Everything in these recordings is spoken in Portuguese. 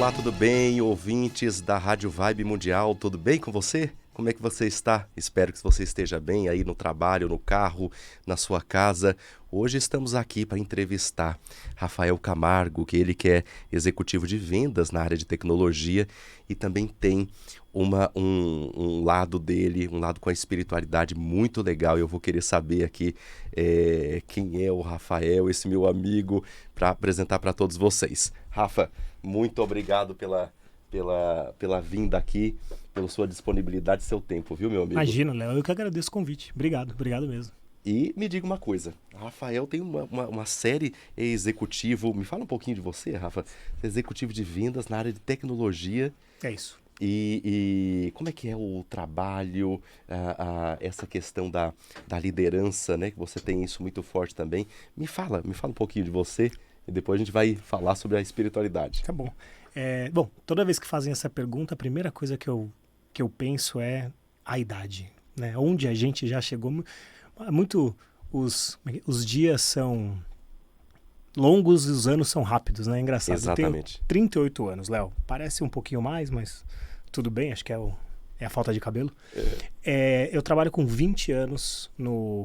Olá, tudo bem? Ouvintes da Rádio Vibe Mundial, tudo bem com você? Como é que você está? Espero que você esteja bem aí no trabalho, no carro, na sua casa. Hoje estamos aqui para entrevistar Rafael Camargo, que é executivo de vendas na área de tecnologia e também tem um lado dele, um lado com a espiritualidade muito legal. Eu vou querer saber aqui quem é o Rafael, esse meu amigo, para apresentar para todos vocês. Rafa, muito obrigado pela vinda aqui, pela sua disponibilidade e seu tempo, viu, meu amigo? Imagina, Léo, eu que agradeço o convite. Obrigado mesmo. E me diga uma coisa, Rafael tem uma série executivo, me fala um pouquinho de você, Rafa, executivo de vendas na área de tecnologia. É isso. E como é que é o trabalho, essa questão da liderança, né? Que você tem isso muito forte também. Me fala um pouquinho de você e depois a gente vai falar sobre a espiritualidade. Tá bom. Bom, toda vez que fazem essa pergunta, a primeira coisa que eu penso é a idade, né? Onde a gente já chegou. Os dias são longos e os anos são rápidos, né? É engraçado. Exatamente. Eu tenho 38 anos, Léo. Parece um pouquinho mais, mas tudo bem, acho que é a falta de cabelo. Eu trabalho com 20 anos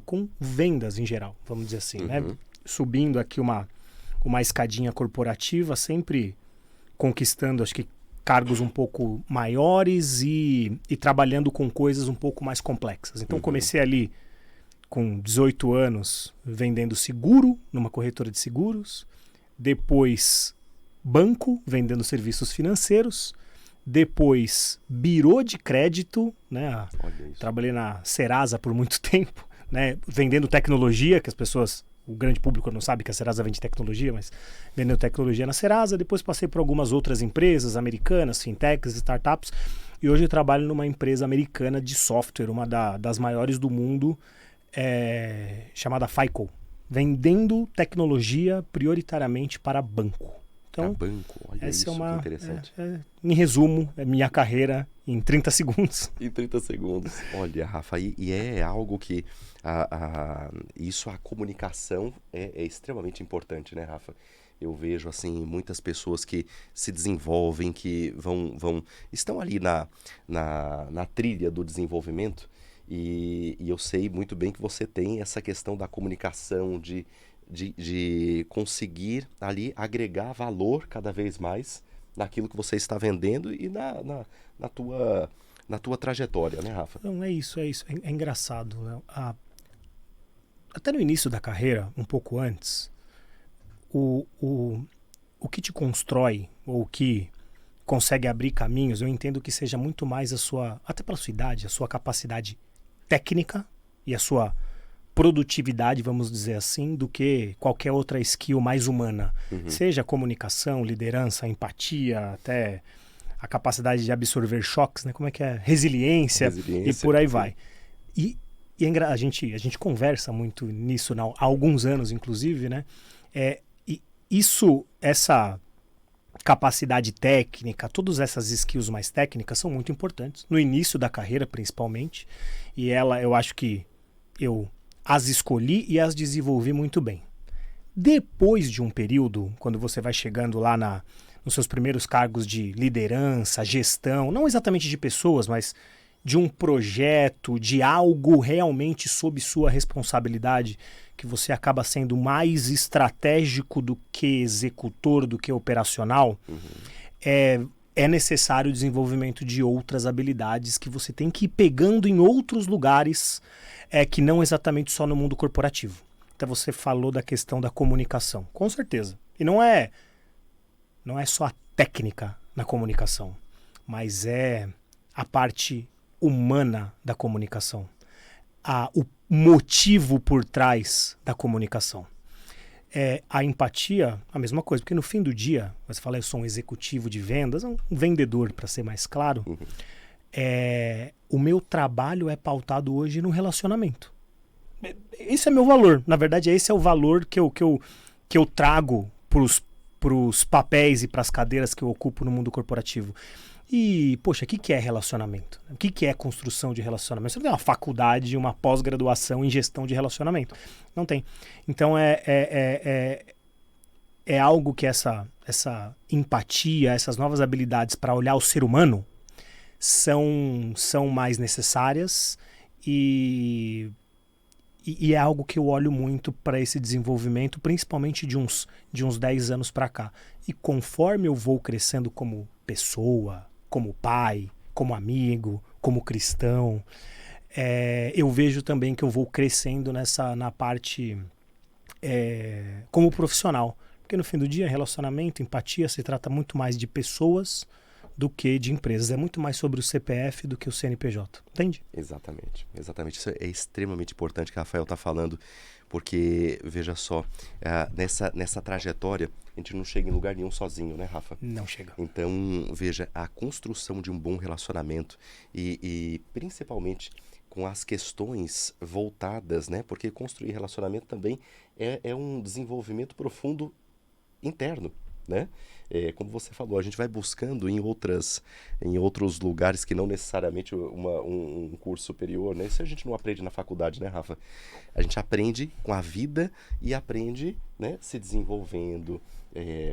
com vendas em geral, vamos dizer assim, né? Subindo aqui uma escadinha corporativa, sempre conquistando, acho que, cargos um pouco maiores e trabalhando com coisas um pouco mais complexas. Então, comecei ali com 18 anos vendendo seguro numa corretora de seguros, depois banco, vendendo serviços financeiros, depois birô de crédito, né? Trabalhei na Serasa por muito tempo, né? Vendendo tecnologia, que as pessoas... O grande público não sabe que a Serasa vende tecnologia, mas vendendo tecnologia na Serasa. Depois passei por algumas outras empresas americanas, fintechs, startups. E hoje eu trabalho numa empresa americana de software, uma das maiores do mundo, chamada FICO. Vendendo tecnologia prioritariamente para banco. Então, olha essa isso, que interessante. Em resumo, é minha carreira em 30 segundos. Em 30 segundos. Olha, Rafa, e é algo que a comunicação é extremamente importante, né, Rafa? Eu vejo, assim, muitas pessoas que se desenvolvem, que estão ali na trilha do desenvolvimento e eu sei muito bem que você tem essa questão da comunicação, de conseguir ali agregar valor cada vez mais naquilo que você está vendendo e na tua trajetória, né, Rafa? Não, é isso. É engraçado, né? Até no início da carreira, um pouco antes, o que te constrói, ou o que consegue abrir caminhos, eu entendo que seja muito mais até pela sua idade, a sua capacidade técnica e a sua produtividade, vamos dizer assim, do que qualquer outra skill mais humana. Seja comunicação, liderança, empatia, até a capacidade de absorver choques, né? Como é que é? Resiliência. E por aí vai. E a gente conversa muito nisso há alguns anos, inclusive, né? Essa capacidade técnica, todas essas skills mais técnicas são muito importantes, no início da carreira, principalmente. E eu acho que eu as escolhi e as desenvolvi muito bem. Depois de um período, quando você vai chegando lá nos seus primeiros cargos de liderança, gestão, não exatamente de pessoas, mas de um projeto, de algo realmente sob sua responsabilidade, que você acaba sendo mais estratégico do que executor, do que operacional, é necessário o desenvolvimento de outras habilidades que você tem que ir pegando em outros lugares, que não exatamente só no mundo corporativo. Então você falou da questão da comunicação, com certeza. E não é só a técnica na comunicação, mas é a parte humana da comunicação, o motivo por trás da comunicação. A empatia, a mesma coisa, porque no fim do dia, você fala, eu sou um executivo de vendas, um vendedor, para ser mais claro, o meu trabalho é pautado hoje no relacionamento. Esse é meu valor, na verdade esse é o valor que eu trago para os papéis e para as cadeiras que eu ocupo no mundo corporativo. E, poxa, o que é relacionamento? O que é construção de relacionamento? Você não tem uma faculdade, uma pós-graduação em gestão de relacionamento. Não tem. Então, é é algo que essa empatia, essas novas habilidades para olhar o ser humano são mais necessárias e é algo que eu olho muito para esse desenvolvimento, principalmente de uns 10 anos para cá. E conforme eu vou crescendo como pessoa, como pai, como amigo, como cristão, eu vejo também que eu vou crescendo na parte como profissional. Porque no fim do dia, relacionamento, empatia, se trata muito mais de pessoas do que de empresas. É muito mais sobre o CPF do que o CNPJ. Entende? Exatamente. Isso é extremamente importante que o Rafael está falando, porque, veja só, nessa trajetória, a gente não chega em lugar nenhum sozinho, né, Rafa? Não chega. Então, veja, a construção de um bom relacionamento e principalmente com as questões voltadas, né? Porque construir relacionamento também é um desenvolvimento profundo interno, né? Como você falou, a gente vai buscando em outros lugares que não necessariamente um curso superior, né? Isso a gente não aprende na faculdade, né, Rafa? A gente aprende com a vida e aprende, né, se desenvolvendo,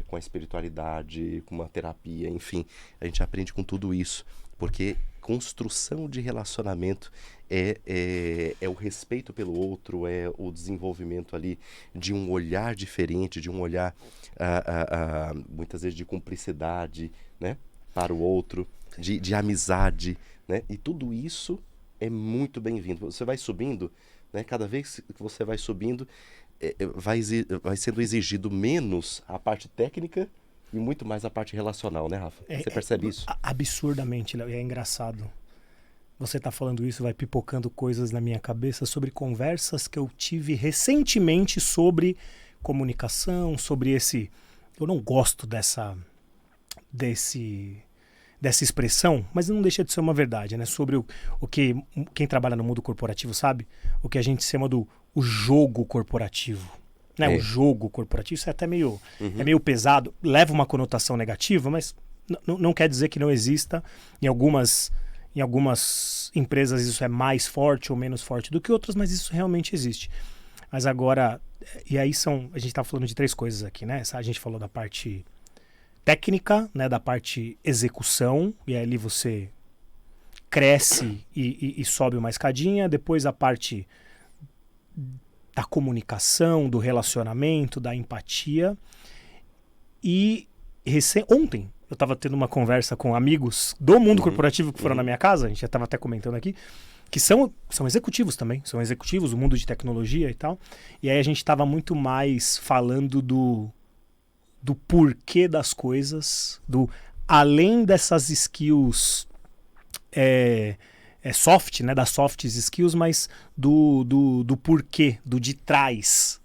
com a espiritualidade, com uma terapia, enfim. A gente aprende com tudo isso, porque construção de relacionamento é o respeito pelo outro, é o desenvolvimento ali de um olhar diferente, de um olhar, muitas vezes, de cumplicidade, né, para o outro, de amizade, né? E tudo isso é muito bem-vindo. Você vai subindo, né? Cada vez que você vai subindo, vai sendo exigido menos a parte técnica e muito mais a parte relacional, né, Rafa? Você percebe isso? Absurdamente, Léo, e é engraçado. Você tá falando isso, vai pipocando coisas na minha cabeça sobre conversas que eu tive recentemente sobre comunicação, sobre esse... Eu não gosto dessa expressão, mas não deixa de ser uma verdade, né? Sobre o que quem trabalha no mundo corporativo sabe, o que a gente chama do o jogo corporativo. Né? O jogo corporativo, isso é até meio pesado, leva uma conotação negativa, mas não quer dizer que não exista. Em algumas empresas isso é mais forte ou menos forte do que outras, mas isso realmente existe. Mas agora, e aí a gente está falando de 3 coisas aqui, né? A gente falou da parte técnica, né? Da parte execução, e aí ali você cresce e sobe uma escadinha. Depois a parte da comunicação, do relacionamento, da empatia. E ontem eu estava tendo uma conversa com amigos do mundo corporativo que foram na minha casa, a gente já estava até comentando aqui, que são executivos também, são executivos do mundo de tecnologia e tal. E aí a gente estava muito mais falando do porquê das coisas, além dessas skills soft, né, das soft skills, mas do porquê, do de trás,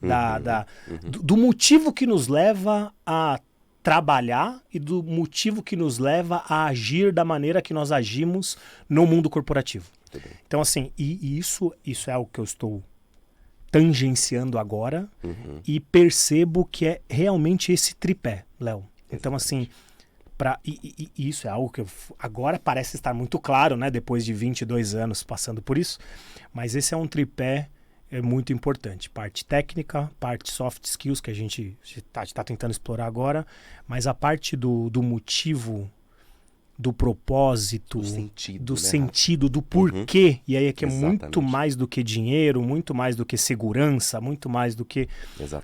do motivo que nos leva a trabalhar e do motivo que nos leva a agir da maneira que nós agimos no mundo corporativo. Então, assim, e isso é algo que eu estou tangenciando agora e percebo que é realmente esse tripé, Léo. Então, assim, e isso é algo que agora parece estar muito claro, né, depois de 22 anos passando por isso, mas esse é um tripé muito importante. Parte técnica, parte soft skills, que a gente está tentando explorar agora, mas a parte do motivo, do propósito, do sentido, do porquê, e aí é que é muito mais do que dinheiro, muito mais do que segurança, muito mais do que...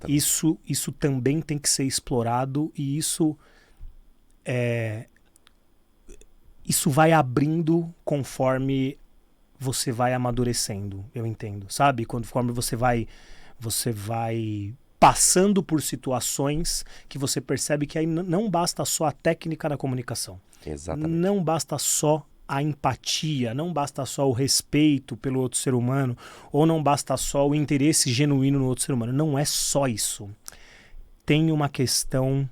Isso também tem que ser explorado, e isso vai abrindo conforme você vai amadurecendo, eu entendo, sabe? Conforme você vai passando por situações que você percebe que aí não basta só a técnica na comunicação. Exatamente. Não basta só a empatia, não basta só o respeito pelo outro ser humano, ou não basta só o interesse genuíno no outro ser humano. Não é só isso. Tem uma questão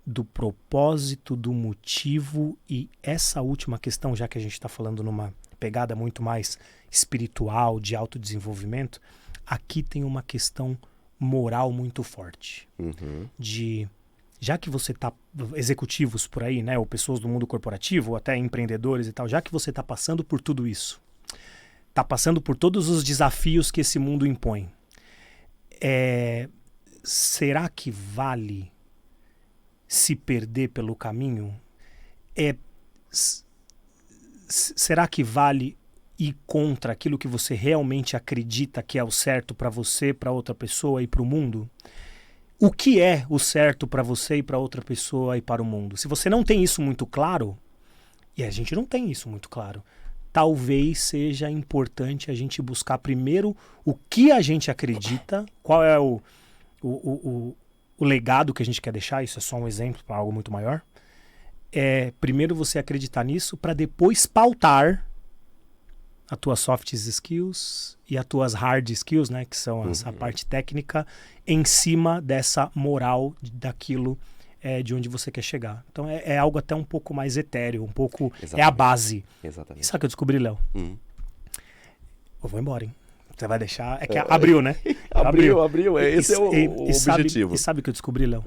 do propósito, do motivo, e essa última questão, já que a gente está falando numa pegada muito mais espiritual, de autodesenvolvimento, aqui tem uma questão moral muito forte. Já que você está, executivos por aí, né, ou pessoas do mundo corporativo, ou até empreendedores e tal, já que você está passando por tudo isso, está passando por todos os desafios que esse mundo impõe, será que vale se perder pelo caminho? Será que vale ir contra aquilo que você realmente acredita que é o certo para você, para outra pessoa e para o mundo? O que é o certo para você e para outra pessoa e para o mundo? Se você não tem isso muito claro, e a gente não tem isso muito claro, talvez seja importante a gente buscar primeiro o que a gente acredita, qual é o legado que a gente quer deixar. Isso é só um exemplo para algo muito maior. Primeiro você acreditar nisso para depois pautar as tuas soft skills e as tuas hard skills, né, que são essa parte técnica, em cima dessa moral daquilo de onde você quer chegar. Então é algo até um pouco mais etéreo, um pouco... Exatamente. É a base. Exatamente. E sabe o que eu descobri, Léo? Eu vou embora, hein? Você vai deixar... É que abriu, né? Abriu. Esse é o objetivo. E sabe o que eu descobri, Léo?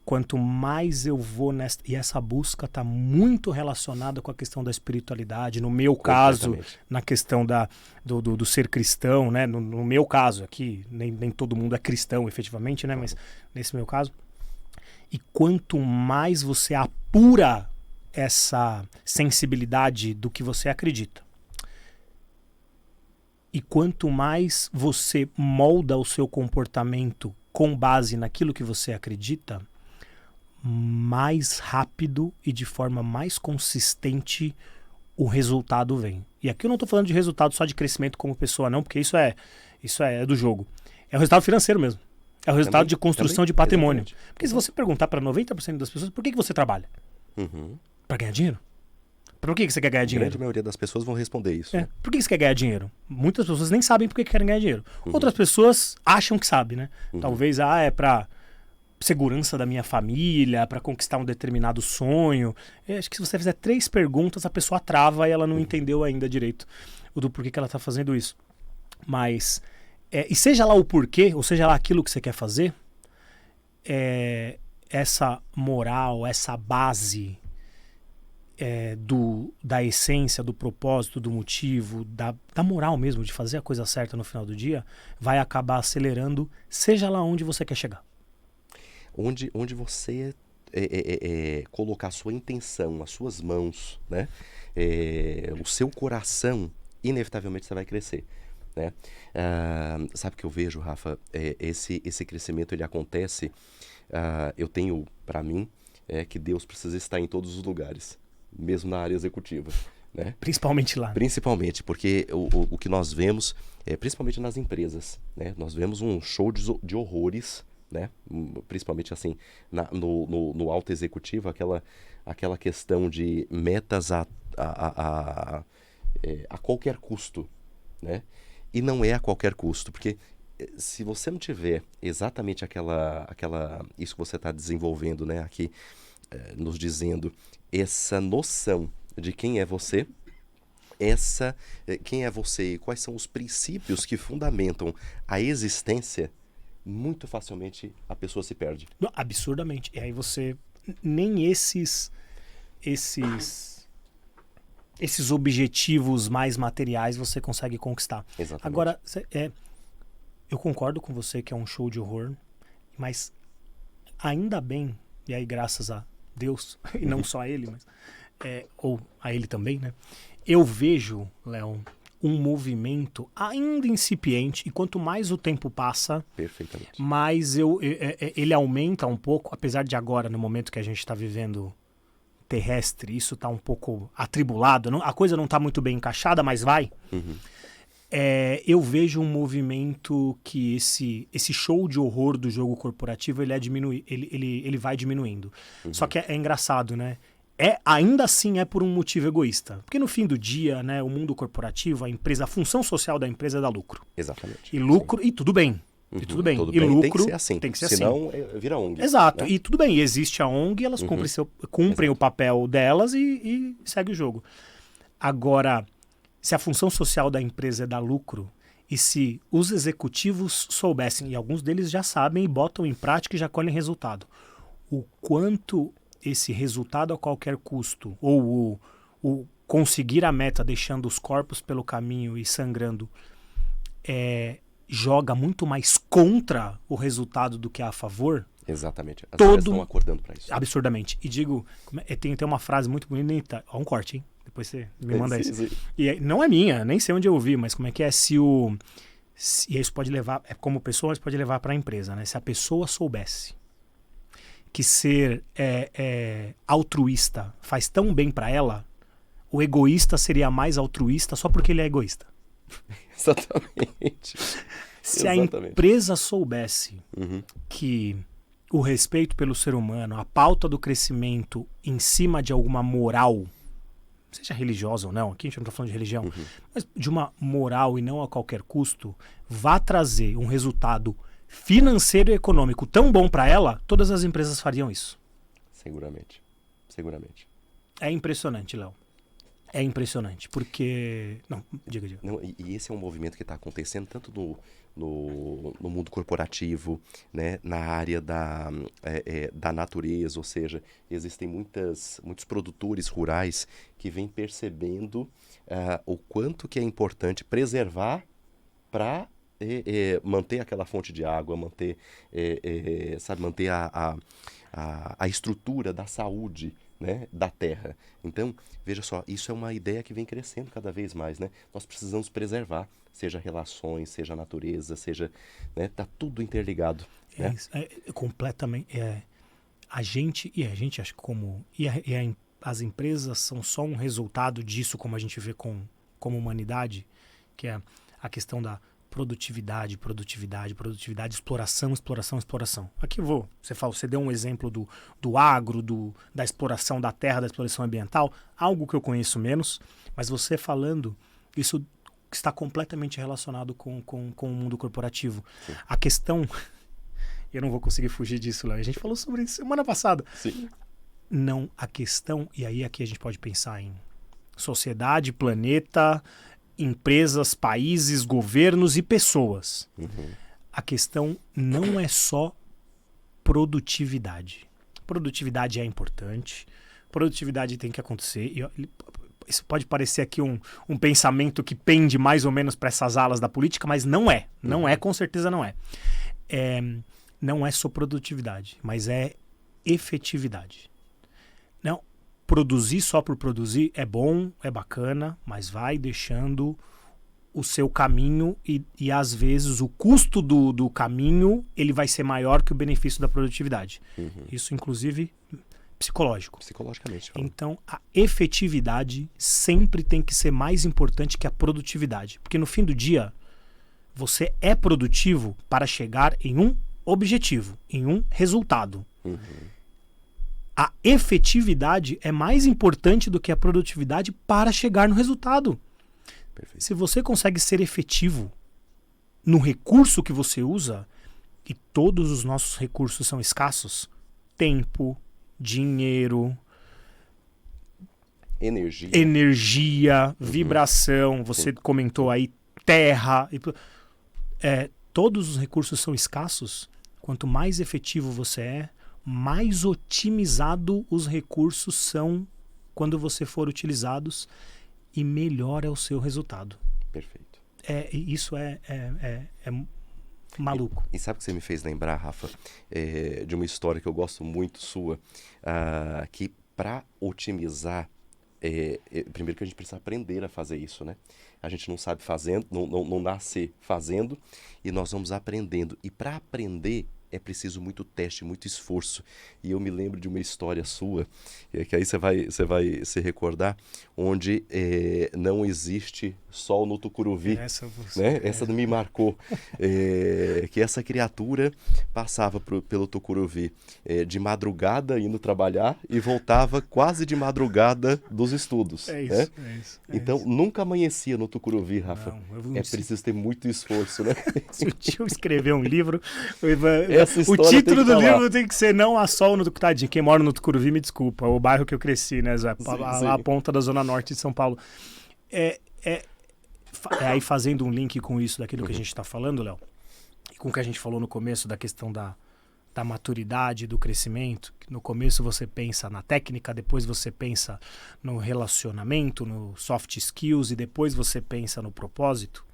Quanto mais eu vou nessa... E essa busca está muito relacionada com a questão da espiritualidade. No meu caso, na questão do ser cristão, né? No meu caso aqui, nem todo mundo é cristão, efetivamente, né? Mas nesse meu caso... E quanto mais você apura essa sensibilidade do que você acredita, e quanto mais você molda o seu comportamento com base naquilo que você acredita, mais rápido e de forma mais consistente o resultado vem. E aqui eu não estou falando de resultado só de crescimento como pessoa, não, porque isso é do jogo. É o resultado financeiro mesmo. É o resultado de construção de patrimônio. Exatamente. Porque se você perguntar para 90% das pessoas, por que você trabalha? Para ganhar dinheiro? Por que você quer ganhar dinheiro? A grande maioria das pessoas vão responder isso. Por que você quer ganhar dinheiro? Muitas pessoas nem sabem por que querem ganhar dinheiro. Outras pessoas acham que sabem, né? Talvez, é para segurança da minha família, para conquistar um determinado sonho. Acho que se você fizer 3 perguntas, a pessoa trava e ela não entendeu ainda direito do porquê que ela está fazendo isso. Mas... e seja lá o porquê, ou seja lá aquilo que você quer fazer, essa moral, essa base da essência, do propósito, do motivo, da moral mesmo, de fazer a coisa certa no final do dia, vai acabar acelerando, seja lá onde você quer chegar. Onde você colocar a sua intenção, as suas mãos, né? O seu coração, inevitavelmente você vai crescer. Né? Sabe o que eu vejo, Rafa? Esse crescimento ele acontece. Eu tenho para mim que Deus precisa estar em todos os lugares, mesmo na área executiva, né? Principalmente lá. Principalmente porque o que nós vemos, principalmente nas empresas, né? Nós vemos um show de horrores, né? Principalmente assim no alto executivo, aquela questão de metas a qualquer custo, né? E não é a qualquer custo, porque se você não tiver exatamente isso que você está desenvolvendo, né, aqui, nos dizendo essa noção de quem é você, quem é você e quais são os princípios que fundamentam a existência, muito facilmente a pessoa se perde. Não, absurdamente. E aí você... Nem esses objetivos mais materiais você consegue conquistar. Exatamente. Agora, eu concordo com você que é um show de horror, mas ainda bem, e aí graças a Deus, e não só a ele, mas, ou a ele também, né? Eu vejo, Léo, um movimento ainda incipiente, e quanto mais o tempo passa, perfeitamente, mais ele aumenta um pouco, apesar de agora, no momento que a gente está vivendo terrestre, isso está um pouco atribulado, a coisa não está muito bem encaixada, mas vai. Eu vejo um movimento que esse show de horror do jogo corporativo ele vai diminuindo. Só que é engraçado, né? Ainda assim é por um motivo egoísta. Porque no fim do dia, né, o mundo corporativo, a função social da empresa é dar lucro. Exatamente. E lucro, e tudo bem. E tudo bem. Tudo e bem. lucro Tem que ser assim. Senão vira ONG. Exato. Né? E tudo bem. Existe a ONG, elas cumprem o papel delas e segue o jogo. Agora, se a função social da empresa é dar lucro, e se os executivos soubessem, e alguns deles já sabem e botam em prática e já colhem resultado, o quanto esse resultado a qualquer custo, ou o conseguir a meta deixando os corpos pelo caminho e sangrando, joga muito mais contra o resultado do que a favor. Exatamente. As pessoas estão acordando para isso. Absurdamente. E digo, tem uma frase muito bonita. Ó, um corte, hein? Depois você me manda isso. Sim. E não é minha, nem sei onde eu ouvi, mas como é que é? E isso pode levar, como pessoa, mas pode levar para a empresa, né? Se a pessoa soubesse que ser altruísta faz tão bem para ela, o egoísta seria mais altruísta só porque ele é egoísta. Exatamente. Se a empresa soubesse que o respeito pelo ser humano, a pauta do crescimento em cima de alguma moral, seja religiosa ou não, aqui a gente não está falando de religião, mas de uma moral e não a qualquer custo, vá trazer um resultado financeiro e econômico tão bom para ela, todas as empresas fariam isso. Seguramente. É impressionante, Léo. É impressionante, porque... Não, diga. Não, e esse é um movimento que está acontecendo tanto no mundo corporativo, né, na área da natureza, ou seja, existem muitos produtores rurais que vêm percebendo o quanto que é importante preservar para manter aquela fonte de água, manter a estrutura da saúde, né, da terra. Então, veja só, isso é uma ideia que vem crescendo cada vez mais, né? Nós precisamos preservar, seja relações, seja natureza, seja, né, tá tudo interligado, né? Completamente. A gente acho que as empresas são só um resultado disso, como a gente vê como humanidade, que é a questão da produtividade, exploração. Aqui você deu um exemplo do agro, da exploração da terra, da exploração ambiental, algo que eu conheço menos, mas você falando, isso está completamente relacionado com o mundo corporativo. Sim. A questão, eu não vou conseguir fugir disso, Léo, a gente falou sobre isso semana passada. Sim. Não, a questão, e aí aqui a gente pode pensar em sociedade, planeta, empresas, países, governos e pessoas. A questão não é só produtividade. Produtividade é importante, produtividade tem que acontecer. Isso pode parecer aqui um pensamento que pende mais ou menos para essas alas da política, mas não é. Não é, com certeza não é. Não é só produtividade, mas é efetividade. Não, produzir só por produzir é bom, é bacana, mas vai deixando o seu caminho e às vezes o custo do caminho ele vai ser maior que o benefício da produtividade. Isso, inclusive, psicologicamente. Então, a efetividade sempre tem que ser mais importante que a produtividade. Porque no fim do dia, você é produtivo para chegar em um objetivo, em um resultado. A efetividade é mais importante do que a produtividade para chegar no resultado. Perfeito. Se você consegue ser efetivo no recurso que você usa, e todos os nossos recursos são escassos, tempo, dinheiro, energia, vibração, você comentou aí, terra, todos os recursos são escassos. Quanto mais efetivo você é, mais otimizado os recursos são quando você for utilizados e melhor é o seu resultado. Perfeito. Isso é maluco. E sabe o que você me fez lembrar, Rafa? De uma história que eu gosto muito sua, que para otimizar, primeiro que a gente precisa aprender a fazer isso, né? A gente não sabe fazendo, não nasce fazendo, e nós vamos aprendendo. E para aprender é preciso muito teste, muito esforço. E eu me lembro de uma história sua, que aí você vai se recordar, onde não existe sol no tucuruvi. Essa me marcou. Que essa criatura passava pelo tucuruvi de madrugada indo trabalhar e voltava quase de madrugada dos estudos. Então, nunca amanhecia no tucuruvi, Rafa. Preciso ter muito esforço, né? Se o tio escrever um livro... O título do livro tem que ser Não Há Sol no Tucuruvi. Tadinho, quem mora no Tucuruvi, me desculpa. O bairro que eu cresci, né, Zé? Lá a ponta da Zona Norte de São Paulo. Aí fazendo um link com isso, daquilo que a gente está falando, Léo, e com o que a gente falou no começo da questão da maturidade, do crescimento. No começo você pensa na técnica, depois você pensa no relacionamento, no soft skills, e depois você pensa no propósito.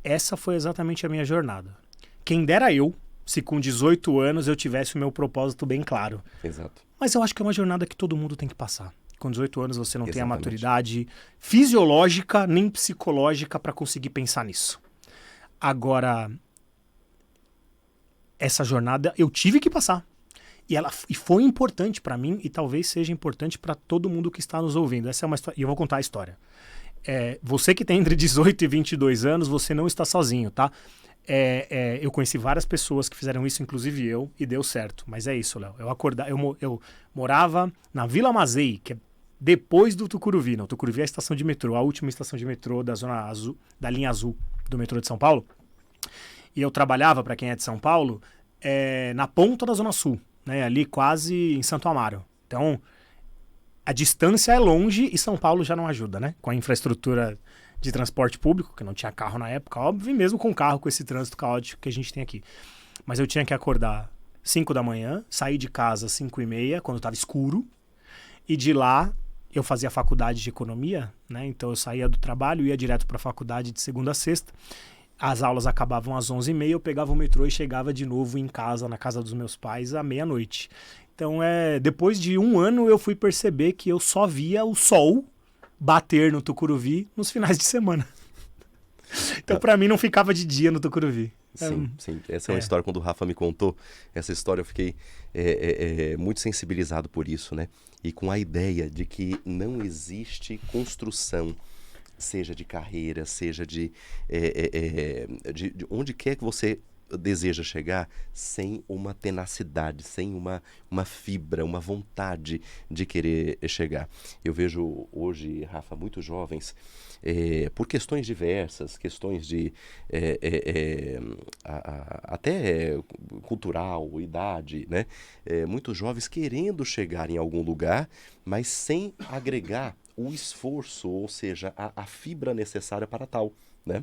essa foi exatamente a minha jornada. Quem dera eu, se com 18 anos eu tivesse o meu propósito bem claro. Exato. Mas eu acho que é uma jornada que todo mundo tem que passar. Com 18 anos você não tem a Exatamente. maturidade fisiológica nem psicológica para conseguir pensar nisso. Agora, essa jornada eu tive que passar. E foi importante para mim e talvez seja importante para todo mundo que está nos ouvindo. Essa é uma história, e eu vou contar a história. Você que tem entre 18 e 22 anos, você não está sozinho, tá? Eu conheci várias pessoas que fizeram isso, inclusive eu, e deu certo. Mas é isso, Léo. Eu morava na Vila Mazei, que é depois do Tucuruvi. Não, Tucuruvi é a estação de metrô, a última estação de metrô da zona azul, da linha azul do metrô de São Paulo. E eu trabalhava, para quem é de São Paulo, na ponta da Zona Sul, né? Ali quase em Santo Amaro. Então, a distância é longe e São Paulo já não ajuda, né? Com a infraestrutura de transporte público, que não tinha carro na época, óbvio, e mesmo com carro, com esse trânsito caótico que a gente tem aqui. Mas eu tinha que acordar 5 da manhã, sair de casa às 5h30, quando estava escuro, e de lá eu fazia faculdade de economia, né? Então eu saía do trabalho, ia direto para a faculdade de segunda a sexta. As aulas acabavam às 11h30, eu pegava o metrô e chegava de novo em casa, na casa dos meus pais, à meia-noite. Então, depois de 1 ano, eu fui perceber que eu só via o sol bater no Tucuruvi nos finais de semana. Então, para mim, não ficava de dia no Tucuruvi. Sim, sim. Essa é uma história, quando o Rafa me contou essa história, eu fiquei muito sensibilizado por isso, né? E com a ideia de que não existe construção, seja de carreira, seja de onde quer que você deseja chegar, sem uma tenacidade, sem uma fibra, uma vontade de querer chegar. Eu vejo hoje, Rafa, muitos jovens, por questões diversas, questões de até cultural, idade, né? Muitos jovens querendo chegar em algum lugar, mas sem agregar o esforço, ou seja, a fibra necessária para tal, né?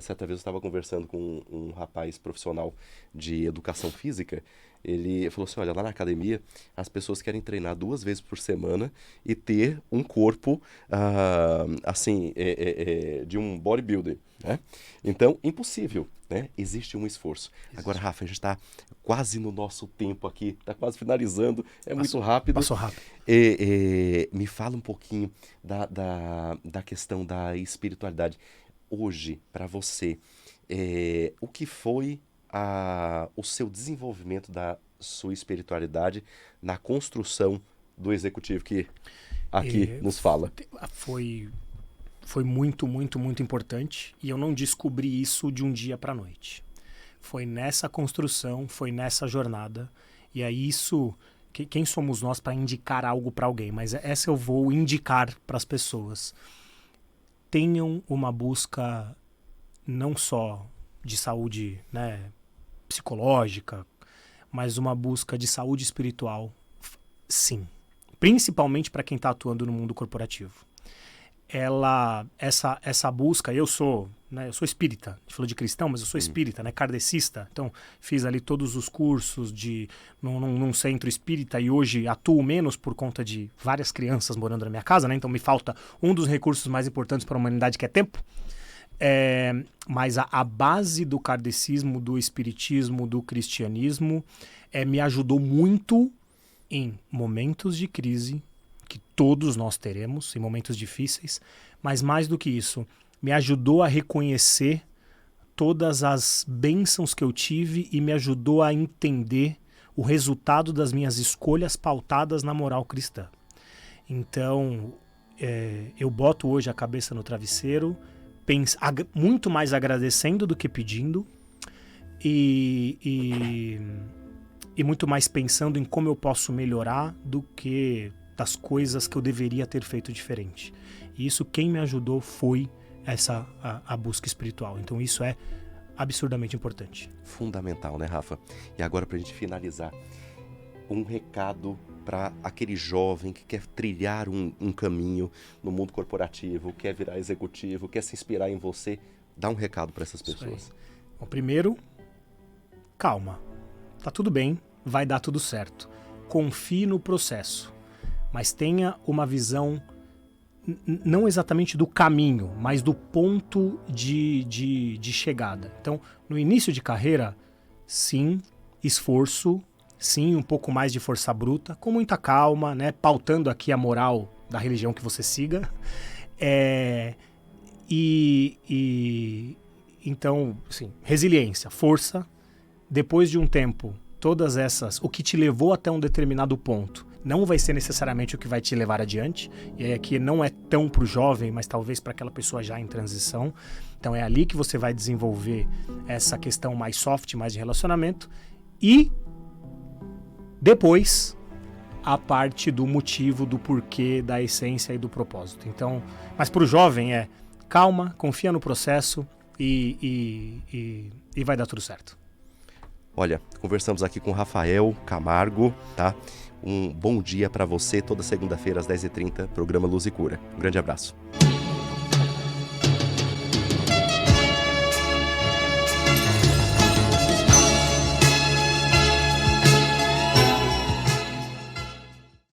Certa vez eu estava conversando com um rapaz profissional de educação física. Ele falou assim, olha, lá na academia as pessoas querem treinar 2 vezes por semana e ter um corpo assim, de um bodybuilder, né? Então, impossível, né? Existe um esforço. Agora, Rafa, a gente está quase no nosso tempo aqui, está quase finalizando, muito rápido. Passou rápido. Me fala um pouquinho da questão da espiritualidade. Hoje, para você, o que foi o seu desenvolvimento da sua espiritualidade na construção do executivo que aqui nos fala? Foi muito, muito, muito importante, e eu não descobri isso de um dia para a noite. Foi nessa construção, foi nessa jornada, e é isso... Quem somos nós para indicar algo para alguém? Mas essa eu vou indicar para as pessoas. Tenham uma busca não só de saúde, né, psicológica, mas uma busca de saúde espiritual, sim. Principalmente para quem está atuando no mundo corporativo. Essa busca, eu sou espírita, a gente falou de cristão, mas eu sou espírita, né, kardecista, então fiz ali todos os cursos num centro espírita e hoje atuo menos por conta de várias crianças morando na minha casa, né, então me falta um dos recursos mais importantes para a humanidade, que é tempo. Mas a base do kardecismo, do espiritismo, do cristianismo me ajudou muito em momentos de crise, que todos nós teremos, em momentos difíceis, mas mais do que isso, me ajudou a reconhecer todas as bênçãos que eu tive e me ajudou a entender o resultado das minhas escolhas pautadas na moral cristã. Então, eu boto hoje a cabeça no travesseiro, muito mais agradecendo do que pedindo, e muito mais pensando em como eu posso melhorar do que das coisas que eu deveria ter feito diferente. E isso, quem me ajudou foi a busca espiritual. Então isso é absurdamente importante. Fundamental, né, Rafa? E agora, para a gente finalizar, um recado para aquele jovem que quer trilhar um caminho no mundo corporativo, quer virar executivo, quer se inspirar em você, dá um recado para essas pessoas. Bom, primeiro, calma. Tá tudo bem, vai dar tudo certo. Confie no processo, mas tenha uma visão não exatamente do caminho, mas do ponto de chegada. Então, no início de carreira, sim, esforço, sim, um pouco mais de força bruta, com muita calma, né? Pautando aqui a moral da religião que você siga. Então, assim, resiliência, força. Depois de um tempo, todas essas, o que te levou até um determinado ponto, não vai ser necessariamente o que vai te levar adiante. E aí aqui não é tão para o jovem, mas talvez para aquela pessoa já em transição. Então é ali que você vai desenvolver essa questão mais soft, mais de relacionamento. E depois a parte do motivo, do porquê, da essência e do propósito. Então, mas para o jovem é calma, confia no processo e vai dar tudo certo. Olha, conversamos aqui com Rafael Camargo, tá? Um bom dia para você, toda segunda-feira às 10h30, programa Luz e Cura. Um grande abraço.